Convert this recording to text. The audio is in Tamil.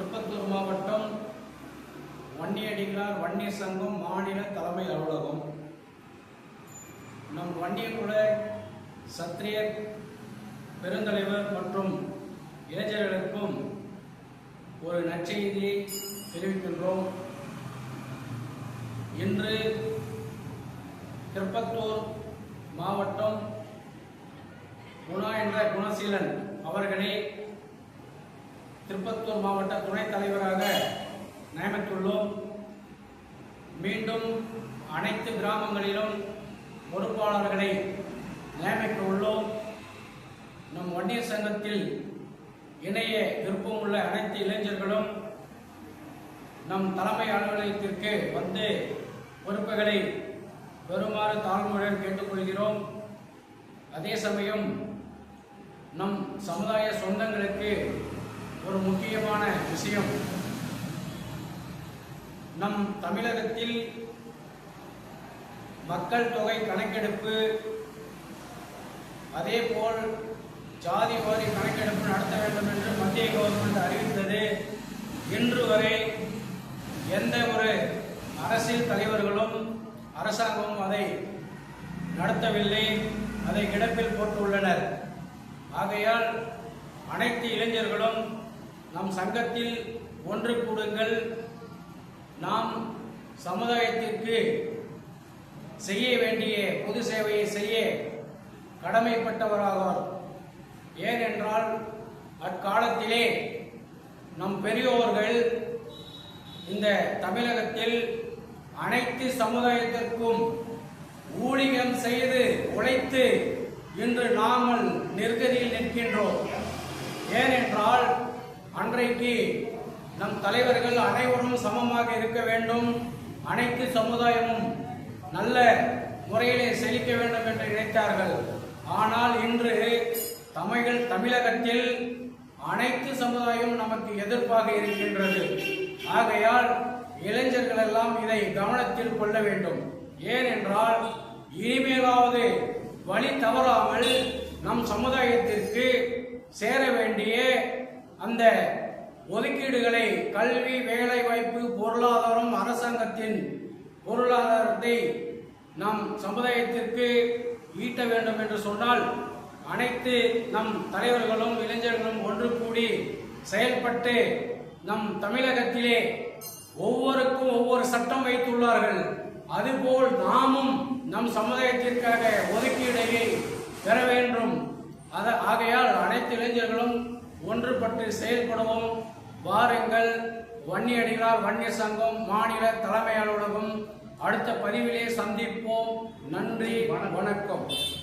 திருப்பத்தூர் மாவட்டம் வன்னியடிகளார் வன்னியர் சங்கம் மாநில தலைமை அலுவலகம். நம் வன்னியகுல சத்திரியர் பெருந்தலைவர் மற்றும் இளைஞர்களுக்கும் ஒரு நற்செய்தியை தெரிவிக்கின்றோம். இன்று திருப்பத்தூர் மாவட்டம் குணா என்ற குணசீலன் அவர்களை திருப்பத்தூர் மாவட்ட துணைத் தலைவராக நியமித்துள்ளோம். மீண்டும் அனைத்து கிராமங்களிலும் பொறுப்பாளர்களை நியமிக்க உள்ளோம். நம் வன்னியர் சங்கத்தில் இணைய விருப்பமுள்ள அனைத்து இளைஞர்களும் நம் தலைமை அலுவலகத்திற்கு வந்து பொறுப்புகளை பெறுமாறு தாழ்மையுடன் கேட்டுக்கொள்கிறோம். அதே சமயம் நம் சமுதாய சொந்தங்களுக்கு ஒரு முக்கியமான விஷயம், நம் தமிழகத்தில் மக்கள் தொகை கணக்கெடுப்பு அதேபோல் ஜாதி வாரி கணக்கெடுப்பு நடத்த வேண்டும் என்று மத்திய கவர்மெண்ட் அறிவித்தது. இன்று வரை எந்த ஒரு அரசியல் தலைவர்களும் அரசாங்கமும் அதை நடத்தவில்லை, அதை கிடப்பில் போட்டுள்ளனர். ஆகையால் அனைத்து இளைஞர்களும் நம் சங்கத்தில் ஒன்று கூடுங்கள். நாம் சமுதாயத்திற்கு செய்ய வேண்டிய பொது சேவையை செய்ய கடமைப்பட்டவராவார். ஏனென்றால் அக்காலத்திலே நம் பெரியோர்கள் இந்த தமிழகத்தில் அனைத்து சமுதாயத்திற்கும் ஊழியம் செய்து உழைத்து இன்று நாமல் நிர்கதியில் நிற்கின்றோம். ஏனென்றால் அன்றைக்கு நம் தலைவர்கள் அனைவரும் சமமாக இருக்க வேண்டும், அனைத்து சமுதாயமும் நல்ல முறையிலே செழிக்க வேண்டும் என்று நினைத்தார்கள். ஆனால் இன்று தமிழகத்தில் அனைத்து சமுதாயம் நமக்கு எதிர்ப்பாக இருக்கின்றது. ஆகையால் இளைஞர்கள் எல்லாம் இதை கவனத்தில் கொள்ள வேண்டும். ஏனென்றால் இனிமேலாவது வழி தவறாமல் நம் சமுதாயத்திற்கு சேர வேண்டிய அந்த ஒதுக்கீடுகளை கல்வி, வேலை வாய்ப்பு, பொருளாதாரம், அரசாங்கத்தின் பொருளாதாரத்தை நம் சமுதாயத்திற்கு ஈட்ட வேண்டும் என்று சொன்னால் அனைத்து நம் தலைவர்களும் இளைஞர்களும் ஒன்று கூடி செயல்பட்டு நம் தமிழகத்திலே ஒவ்வொருக்கும் ஒவ்வொரு சட்டம் வைத்துள்ளார்கள். அதுபோல் நாமும் நம் சமுதாயத்திற்காக ஒதுக்கீடுகளை பெற வேண்டும். ஆகையால் அனைத்து இளைஞர்களும் ஒன்றுபட்டு செயல்படுவோம். வாருங்கள். வன்னியடிகளார் வன்னியர் சங்கம் மாநில தலைமை அலுவலகம். அடுத்த பதிவிலே சந்திப்போம். நன்றி, வணக்கம்.